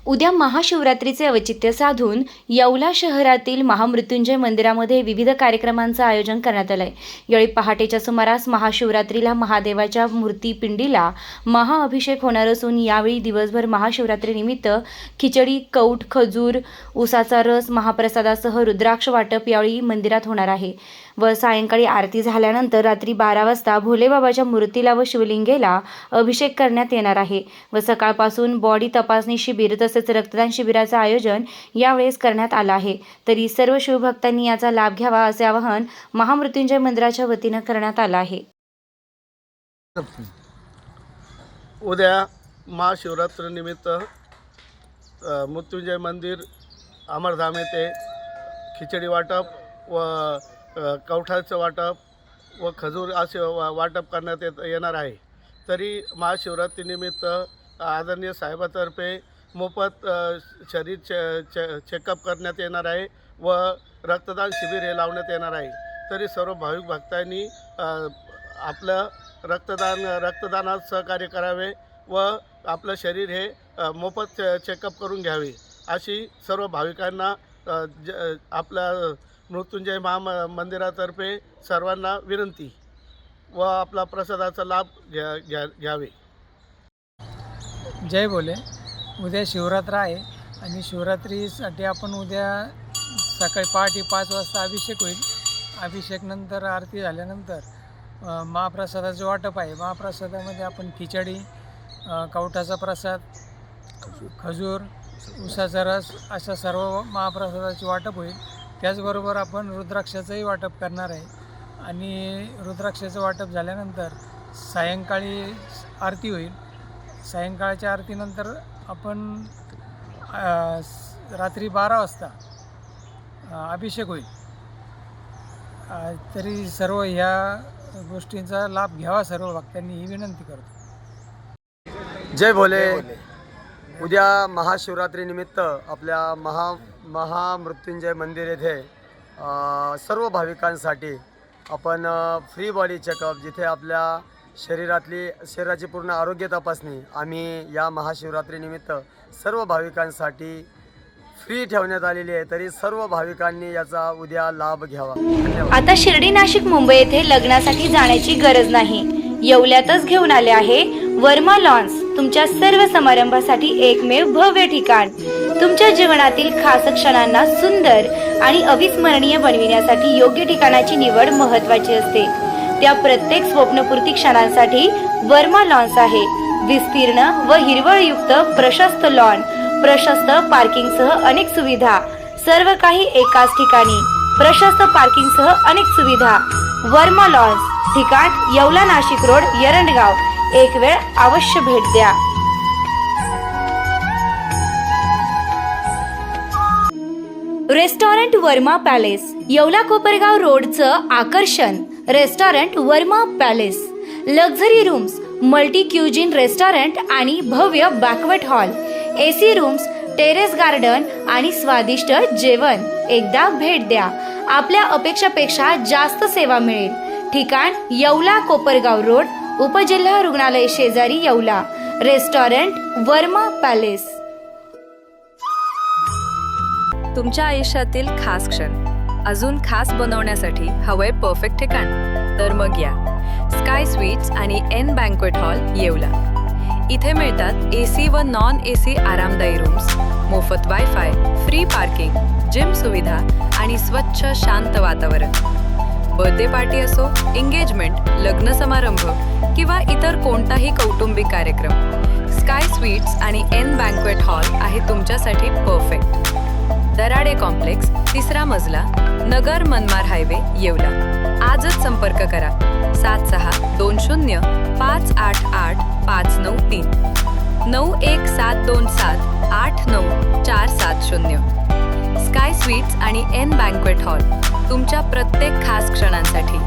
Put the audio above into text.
उद्या महाशिवरात्रीचे औचित्य साधून येवला शहरातील महामृत्युंजय मंदिरामध्ये विविध कार्यक्रमांचं आयोजन करण्यात आलंय। यावेळी पहाटेच्या सुमारास महाशिवरात्रीला महादेवाच्या मूर्तिपिंडीला महाअभिषेक होणार असून यावेळी दिवसभर महाशिवरात्रीनिमित्त खिचडी, कौठ, खजूर, उसाचा रस, महाप्रसादासह रुद्राक्ष वाटप यावेळी मंदिरात होणार आहे व सायंकाळी आरती झाल्यानंतर रात्री 12 वाजता भोलेबाबाच्या मूर्तीला व शिवलिंगेला अभिषेक करण्यात येणार आहे व सकाळपासून बॉडी तपासणी शिबिर तसेच रक्तदान शिबिराचं आयोजन यावेळेस करण्यात आलं आहे। तरी सर्व शिवभक्तांनी याचा लाभ घ्यावा असे आवाहन महामृत्युंजय मंदिराच्या वतीने करण्यात आलं आहे। उद्या महाशिवरात्रीनिमित्त मृत्युंजय मंदिर अमरधाम येथे खिचडी वाटप व कवठाचं वाटप व खजूर असे वाटप करण्यात येणार आहे। तरी महाशिवरात्रीनिमित्त आदरणीय साहेबातर्फे मोफत शरीर चेकअप करण्यात येणार आहे व रक्तदान शिबिर हे लावण्यात येणार आहे। तरी सर्व भाविक भक्तांनी आपलं रक्तदानात सहकार्य करावे व आपलं शरीर हे मोफत चेकअप करून घ्यावे अशी सर्व भाविकांना आपल्या मृत्युंजय मंदिरातर्फे सर्वांना विनंती व आपला प्रसादाचा लाभ घ्यावे। जय भोले। उद्या शिवरात्र आहे आणि शिवरात्रीसाठी आपण उद्या सकाळी पहाटे 5 वाजता अभिषेक होईल। अभिषेकनंतर आरती झाल्यानंतर महाप्रसादाचं वाटप आहे। महाप्रसादामध्ये आपण खिचडी, कवठाचा प्रसाद, खजूर, उसाचा रस अशा सर्व महाप्रसादाचे वाटप होईल। त्याचबरोबर आपण रुद्राक्षाचंही वाटप करणार आहे आणि रुद्राक्षाचं वाटप झाल्यानंतर सायंकाळी आरती होईल। सायंकाळच्या आरतीनंतर आपण रात्री 12 वाजता अभिषेक होईल। तरी सर्व ह्या गोष्टींचा लाभ घ्यावा सर्व भक्तांनी ही विनंती करतो। जय भोले। उद्या महाशिवरात्रीनिमित्त आपल्या महामृत्युंजय मंदिर येथे सर्व भाविकांसाठी आपण फ्री बॉडी चेकअप, जिथे आपल्या शरीराची पूर्ण आरोग्य तपासणी आम्ही या महाशिवरात्रीनिमित्त सर्व भाविकांसाठी फ्री ठेवण्यात आलेली आहे। तरी सर्व भाविकांनी याचा उद्या लाभ घ्यावा। धन्यवाद। आता शिर्डी, नाशिक, मुंबई येथे लग्नासाठी जाण्याची गरज नाही। येवल्यातच घेऊन आले आहे वर्मा लॉन्स, तुमच्या सर्व समारंभासाठी एकमेव भव्य ठिकाण। तुमच्या जीवनातील खास क्षणांना सुंदर आणि अविस्मरणीय बनविण्यासाठी योग्य ठिकाणाची निवड महत्त्वाची असते। त्या प्रत्येक स्वप्नपूर्ती क्षणांसाठी वर्मा लॉन्स आहे। विस्तीर्ण व हिरवळयुक्त प्रशस्त लॉन, प्रशस्त पार्किंगसह अनेक सुविधा, सर्व काही एकाच ठिकाणी, प्रशस्त पार्किंगसह अनेक सुविधा। वर्मा लॉन्स, ठिकाण येवला, नाशिक रोड, एरंडगाव। एक वेळ अवश्य भेट द्या। रेस्टॉरंट वर्मा पॅलेस, येवला कोपरगाव रोडचं आकर्षण। Restaurant Verma Palace, luxury rooms, multi cuisine restaurant आणि भव्य banquet hall, AC rooms, terrace garden आणि स्वादिष्ट जेवण। एकदा भेट द्या, आपल्या अपेक्षापेक्षा जास्त सेवा मिळेल। ठिकाण येवला कोपरगाव रोड, उपजिल्हा रुग्णालय शेजारी, येवला। Restaurant Verma palace. तुमच्या आयुष्यातील खास क्षण अजून खास बनवण्यासाठी हवंय परफेक्ट ठिकाण? तर मग या स्काय स्वीट्स आणि एन बँक्वेट हॉल, येवला। इथे मिळतात AC व नॉन AC आरामदायी रूम्स, मोफत वायफाय, फ्री पार्किंग, जिम सुविधा आणि स्वच्छ शांत वातावरण। बर्थडे पार्टी असो, एंगेजमेंट, लग्न समारंभ किंवा इतर कोणताही कौटुंबिक कार्यक्रम, स्काय स्वीट्स आणि एन बँक्वेट हॉल आहे तुमच्यासाठी परफेक्ट। दराडे कॉम्प्लेक्स, 3रा मजला, नगर मनमाड हायवे, येवला। आजच संपर्क करा 7620 588 593 91727 89470। स्काय स्वीट्स आणि एन बँक्वेट हॉल, तुमच्या प्रत्येक खास क्षणांसाठी।